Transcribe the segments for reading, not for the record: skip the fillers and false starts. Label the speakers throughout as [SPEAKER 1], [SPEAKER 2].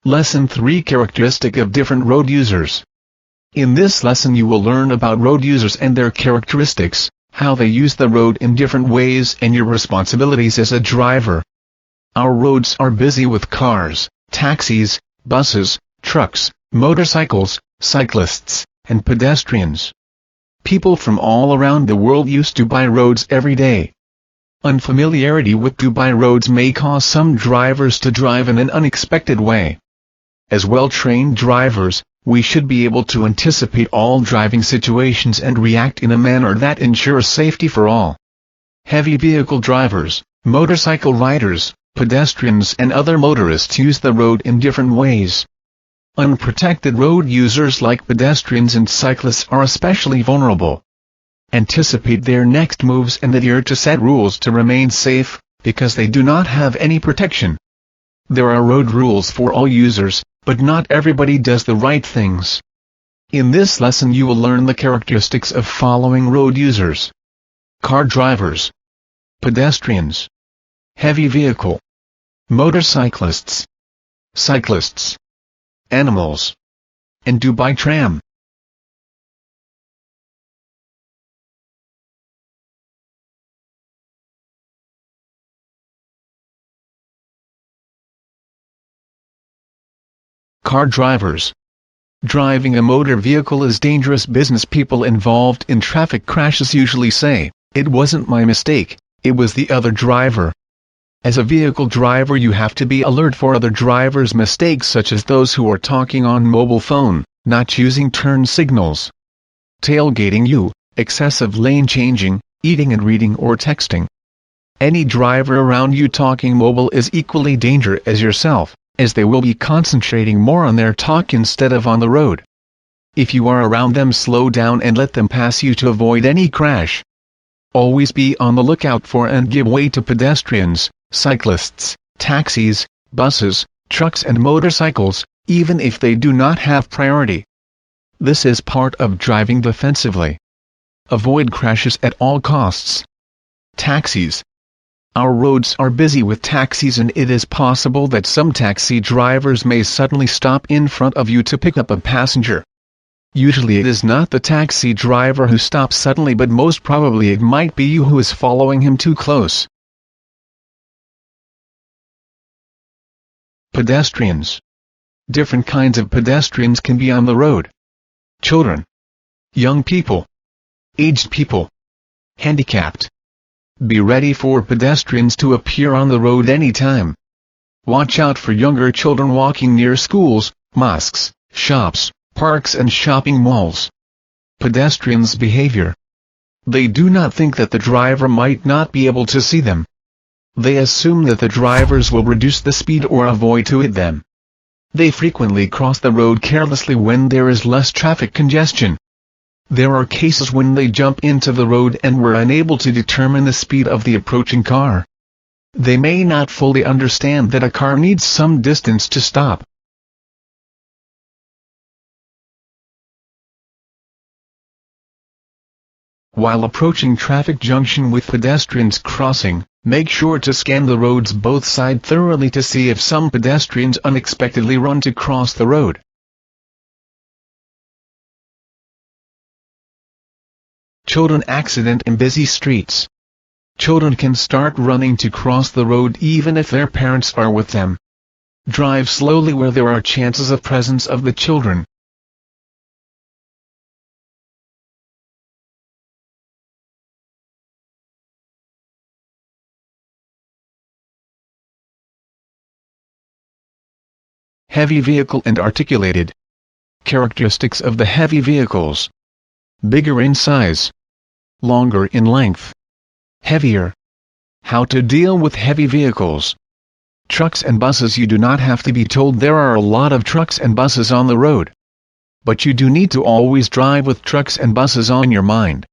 [SPEAKER 1] Lesson 3: Characteristic of different road users. In this lesson you will learn about road users and their characteristics, how they use the road in different ways and your responsibilities as a driver. Our roads are busy with cars, taxis, buses, trucks, motorcycles, cyclists, and pedestrians. People from all around the world use Dubai roads every day. Unfamiliarity with Dubai roads may cause some drivers to drive in an unexpected way. As well-trained drivers, we should be able to anticipate all driving situations and react in a manner that ensures safety for all. Heavy vehicle drivers, motorcycle riders, pedestrians and other motorists use the road in different ways. Unprotected road users like pedestrians and cyclists are especially vulnerable. Anticipate their next moves and adhere to set rules to remain safe, because they do not have any protection. There are road rules for all users, but not everybody does the right things. In this lesson you will learn the characteristics of following road users: car drivers, pedestrians, heavy vehicle, motorcyclists, cyclists, animals, and Dubai Tram. Car drivers. Driving a motor vehicle is dangerous business. People involved in traffic crashes usually say, "It wasn't my mistake, it was the other driver." As a vehicle driver you have to be alert for other drivers' mistakes, such as those who are talking on mobile phone, not using turn signals, tailgating, excessive lane changing, eating and reading or texting. Any driver around you talking mobile is equally dangerous as yourself, as they will be concentrating more on their talk instead of on the road. If you are around them, slow down and let them pass you to avoid any crash. Always be on the lookout for and give way to pedestrians, cyclists, taxis, buses, trucks and motorcycles, even if they do not have priority. This is part of driving defensively. Avoid crashes at all costs. Taxis. Our roads are busy with taxis, and it is possible that some taxi drivers may suddenly stop in front of you to pick up a passenger. Usually it is not the taxi driver who stops suddenly, but most probably it might be you who is following him too close. Pedestrians. Different kinds of pedestrians can be on the road. Children, young people, aged people, handicapped. Be ready for pedestrians to appear on the road anytime. Watch out for younger children walking near schools, mosques, shops, parks and shopping malls. Pedestrians' behavior. They do not think that the driver might not be able to see them. They assume that the drivers will reduce the speed or avoid to hit them. They frequently cross the road carelessly when there is less traffic congestion. There are cases when they jump into the road and were unable to determine the speed of the approaching car. They may not fully understand that a car needs some distance to stop. While approaching traffic junction with pedestrians crossing, make sure to scan the roads both sides thoroughly to see if some pedestrians unexpectedly run to cross the road. Children accident in busy streets. Children can start running to cross the road even if their parents are with them. Drive slowly where there are chances of presence of the children. Heavy vehicle and articulated. Characteristics of the heavy vehicles. Bigger in size. Longer in length. Heavier. How to deal with heavy vehicles. Trucks and buses. You do not have to be told there are a lot of trucks and buses on the road. But you do need to always drive with trucks and buses on your mind.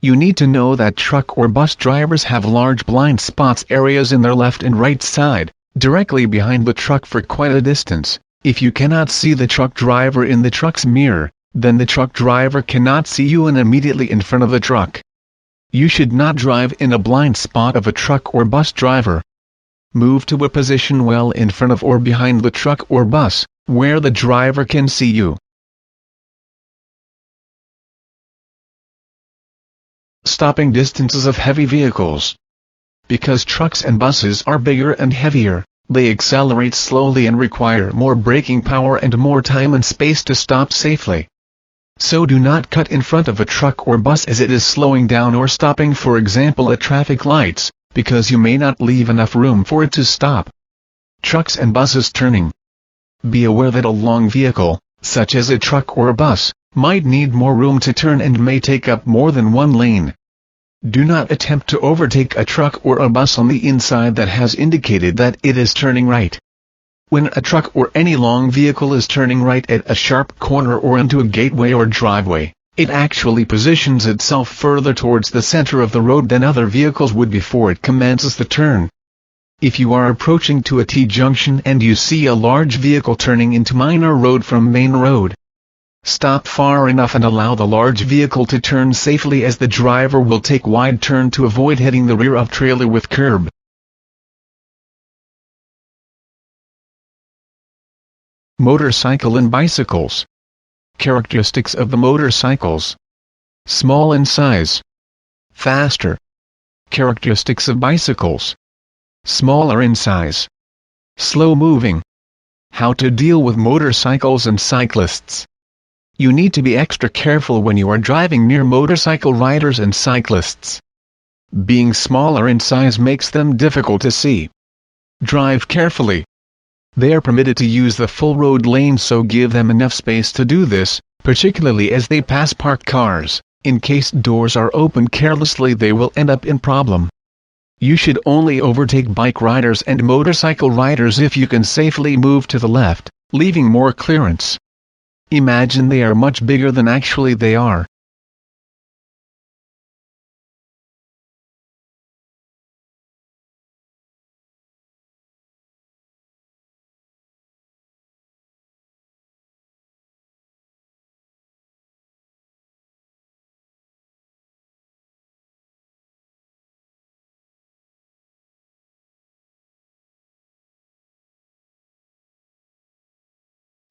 [SPEAKER 1] You need to know that truck or bus drivers have large blind spots areas in their left and right side, directly behind the truck for quite a distance. If you cannot see the truck driver in the truck's mirror, then the truck driver cannot see you and immediately in front of the truck. You should not drive in a blind spot of a truck or bus driver. Move to a position well in front of or behind the truck or bus, where the driver can see you. Stopping distances of heavy vehicles. Because trucks and buses are bigger and heavier, they accelerate slowly and require more braking power and more time and space to stop safely. So do not cut in front of a truck or bus as it is slowing down or stopping, for example at traffic lights, because you may not leave enough room for it to stop. Trucks and buses turning. Be aware that a long vehicle, such as a truck or a bus, might need more room to turn and may take up more than one lane. Do not attempt to overtake a truck or a bus on the inside that has indicated that it is turning right. When a truck or any long vehicle is turning right at a sharp corner or into a gateway or driveway, it actually positions itself further towards the center of the road than other vehicles would before it commences the turn. If you are approaching to a T-junction and you see a large vehicle turning into minor road from main road, stop far enough and allow the large vehicle to turn safely, as the driver will take wide turn to avoid hitting the rear of trailer with curb. Motorcycle and bicycles. Characteristics of the motorcycles: small in size, faster. Characteristics of bicycles: smaller in size, slow moving. How to deal with motorcycles and cyclists. You need to be extra careful when you are driving near motorcycle riders and cyclists. Being smaller in size makes them difficult to see. Drive carefully. They are permitted to use the full road lane, so give them enough space to do this, particularly as they pass parked cars. In case doors are opened carelessly, they will end up in problem. You should only overtake bike riders and motorcycle riders if you can safely move to the left, leaving more clearance. Imagine they are much bigger than actually they are.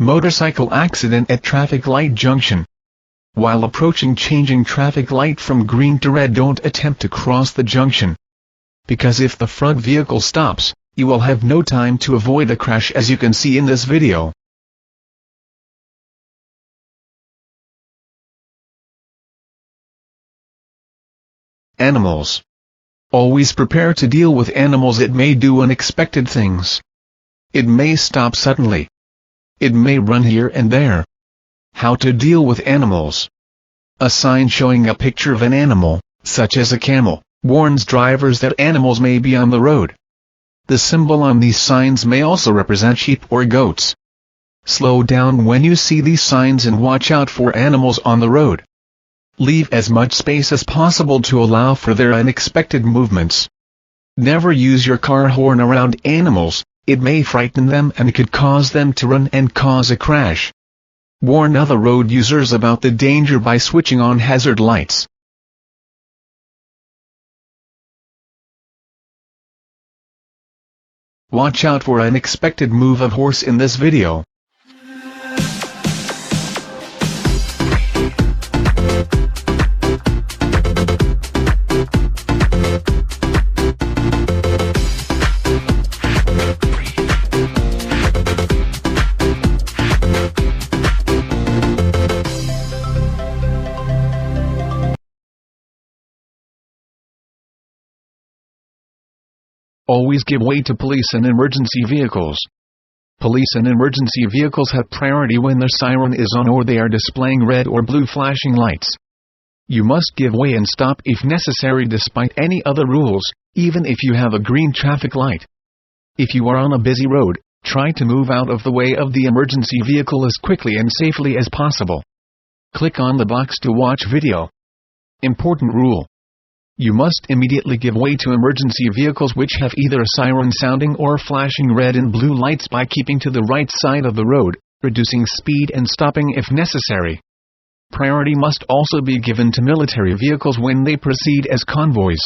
[SPEAKER 1] Motorcycle accident at traffic light junction. While approaching changing traffic light from green to red, don't attempt to cross the junction. Because if the front vehicle stops, you will have no time to avoid a crash, as you can see in this video. Animals. Always prepare to deal with animals. It may do unexpected things. It may stop suddenly. It may run here and there. How to deal with animals. A sign showing a picture of an animal, such as a camel, warns drivers that animals may be on the road. The symbol on these signs may also represent sheep or goats. Slow down when you see these signs and watch out for animals on the road. Leave as much space as possible to allow for their unexpected movements. Never use your car horn around animals. It may frighten them and could cause them to run and cause a crash. Warn other road users about the danger by switching on hazard lights. Watch out for unexpected move of horse in this video. Always give way to police and emergency vehicles. Police and emergency vehicles have priority when their siren is on or they are displaying red or blue flashing lights. You must give way and stop if necessary despite any other rules, even if you have a green traffic light. If you are on a busy road, try to move out of the way of the emergency vehicle as quickly and safely as possible. Click on the box to watch video. Important rule. You must immediately give way to emergency vehicles which have either a siren sounding or flashing red and blue lights by keeping to the right side of the road, reducing speed and stopping if necessary. Priority must also be given to military vehicles when they proceed as convoys.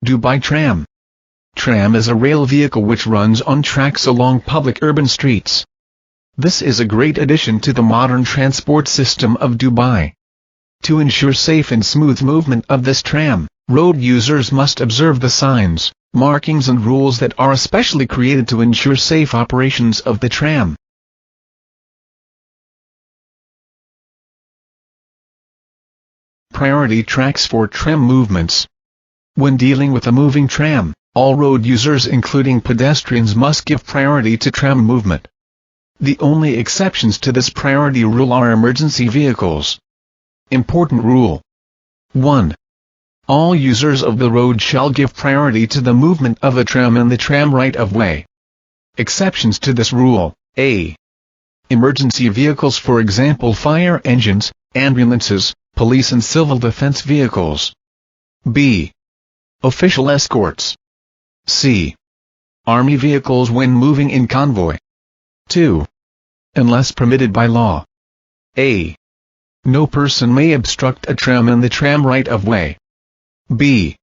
[SPEAKER 1] Dubai Tram. Tram is a rail vehicle which runs on tracks along public urban streets. This is a great addition to the modern transport system of Dubai. To ensure safe and smooth movement of this tram, road users must observe the signs, markings and rules that are especially created to ensure safe operations of the tram. Priority tracks for tram movements. When dealing with a moving tram, all road users including pedestrians must give priority to tram movement. The only exceptions to this priority rule are emergency vehicles. Important rule. 1. All users of the road shall give priority to the movement of the tram and the tram right-of-way. Exceptions to this rule: A. Emergency vehicles, for example fire engines, ambulances, police and civil defense vehicles. B. Official escorts. C. Army vehicles when moving in convoy. 2. Unless permitted by law. A. No person may obstruct a tram and the tram right-of-way. B.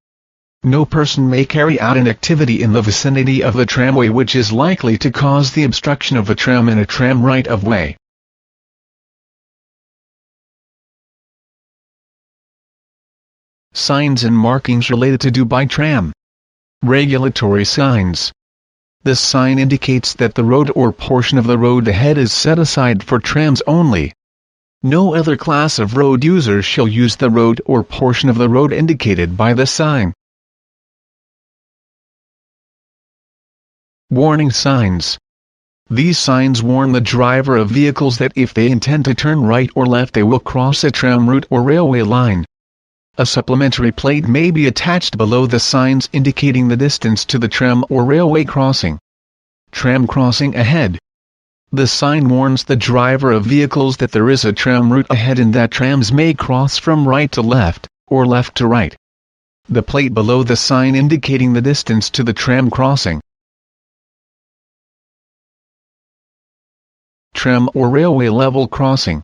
[SPEAKER 1] No person may carry out an activity in the vicinity of the tramway which is likely to cause the obstruction of a tram and a tram right-of-way. Signs and markings related to Dubai Tram. Regulatory signs. This sign indicates that the road or portion of the road ahead is set aside for trams only. No other class of road users shall use the road or portion of the road indicated by the sign. Warning signs. These signs warn the driver of vehicles that if they intend to turn right or left they will cross a tram route or railway line. A supplementary plate may be attached below the signs indicating the distance to the tram or railway crossing. Tram crossing ahead. The sign warns the driver of vehicles that there is a tram route ahead and that trams may cross from right to left, or left to right. The plate below the sign indicating the distance to the tram crossing. Tram or railway level crossing.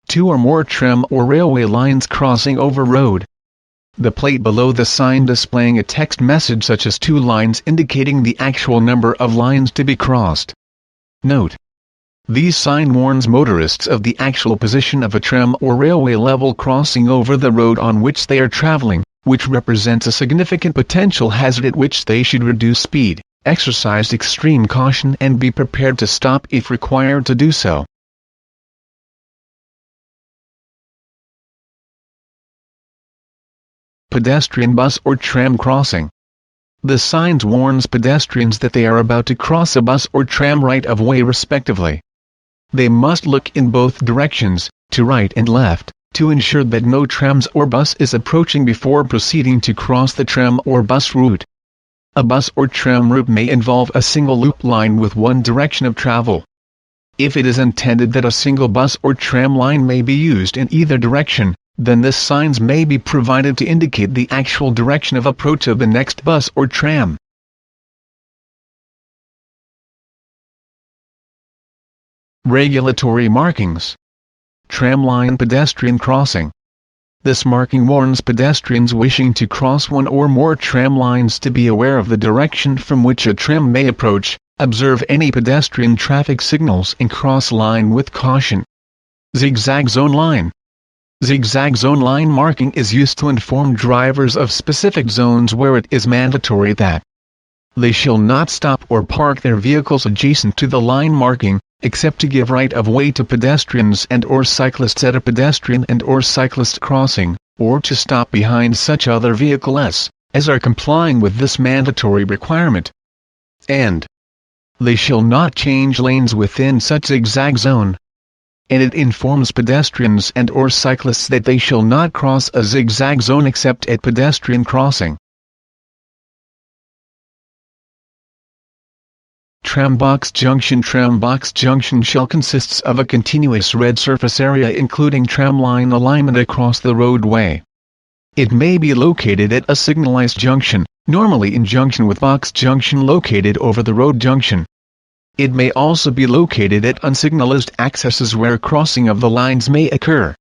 [SPEAKER 1] Two or more tram or railway lines crossing over road. The plate below the sign displaying a text message such as 2 lines indicating the actual number of lines to be crossed. Note: these sign warns motorists of the actual position of a tram or railway level crossing over the road on which they are traveling, which represents a significant potential hazard at which they should reduce speed, exercise extreme caution and be prepared to stop if required to do so. Pedestrian bus or tram crossing. The signs warns pedestrians that they are about to cross a bus or tram right-of-way respectively. They must look in both directions, to right and left, to ensure that no trams or bus is approaching before proceeding to cross the tram or bus route. A bus or tram route may involve a single loop line with one direction of travel. If it is intended that a single bus or tram line may be used in either direction, then this signs may be provided to indicate the actual direction of approach of the next bus or tram. Regulatory markings. Tramline pedestrian crossing. This marking warns pedestrians wishing to cross one or more tram lines to be aware of the direction from which a tram may approach, observe any pedestrian traffic signals and cross line with caution. Zigzag zone line. Zigzag zone line marking is used to inform drivers of specific zones where it is mandatory that they shall not stop or park their vehicles adjacent to the line marking, except to give right-of-way to pedestrians and/or cyclists at a pedestrian and/or cyclist crossing, or to stop behind such other vehicles as are complying with this mandatory requirement. And they shall not change lanes within such zigzag zone. And it informs pedestrians and/or cyclists that they shall not cross a zigzag zone except at pedestrian crossing. Tram box junction. Tram box junction shall consists of a continuous red surface area including tramline alignment across the roadway. It may be located at a signalized junction, normally in junction with box junction located over the road junction. It may also be located at unsignalized accesses where crossing of the lines may occur.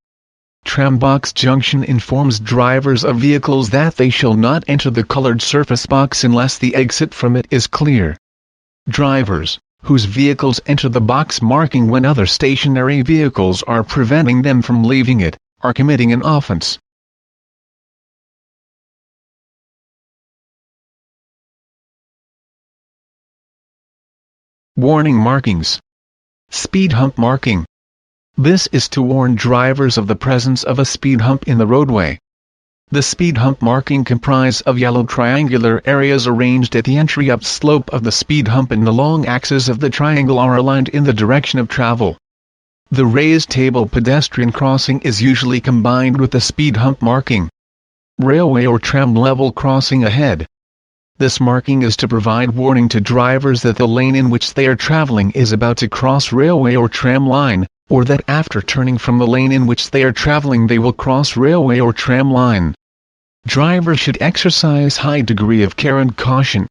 [SPEAKER 1] Tram box junction informs drivers of vehicles that they shall not enter the colored surface box unless the exit from it is clear. Drivers, whose vehicles enter the box marking when other stationary vehicles are preventing them from leaving it, are committing an offense. Warning markings. Speed hump marking. This is to warn drivers of the presence of a speed hump in the roadway. The speed hump marking comprise of yellow triangular areas arranged at the entry upslope of the speed hump, and the long axes of the triangle are aligned in the direction of travel. The raised table pedestrian crossing is usually combined with the speed hump marking. Railway or tram level crossing ahead. This marking is to provide warning to drivers that the lane in which they are traveling is about to cross railway or tram line, or that after turning from the lane in which they are traveling they will cross railway or tram line. Drivers should exercise high degree of care and caution.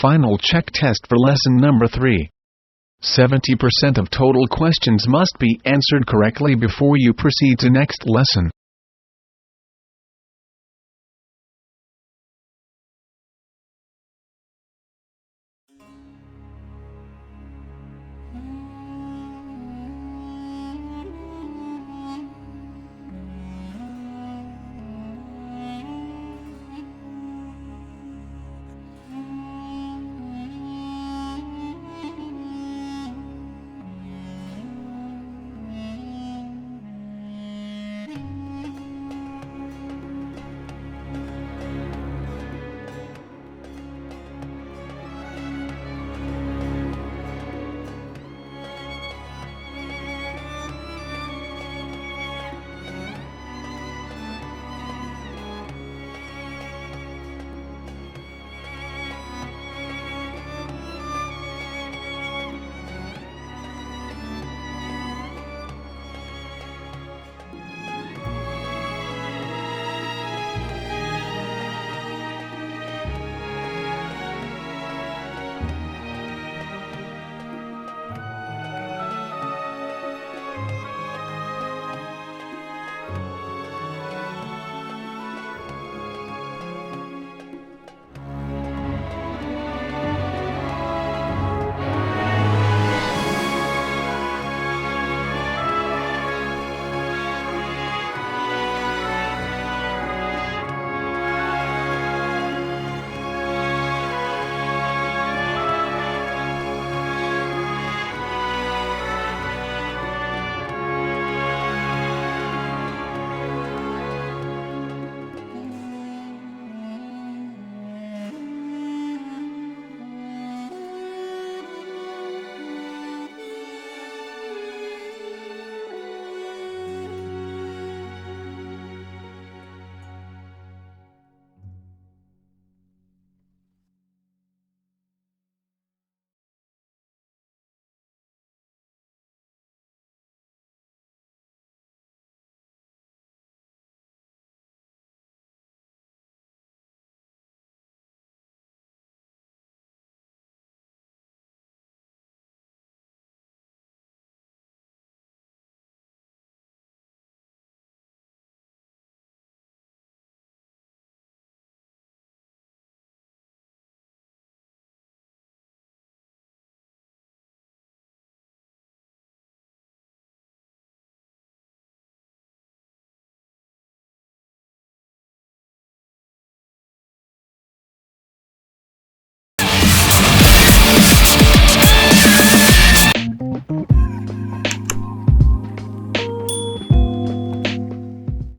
[SPEAKER 1] Final check test for lesson number 3. 70% of total questions must be answered correctly before you proceed to next lesson.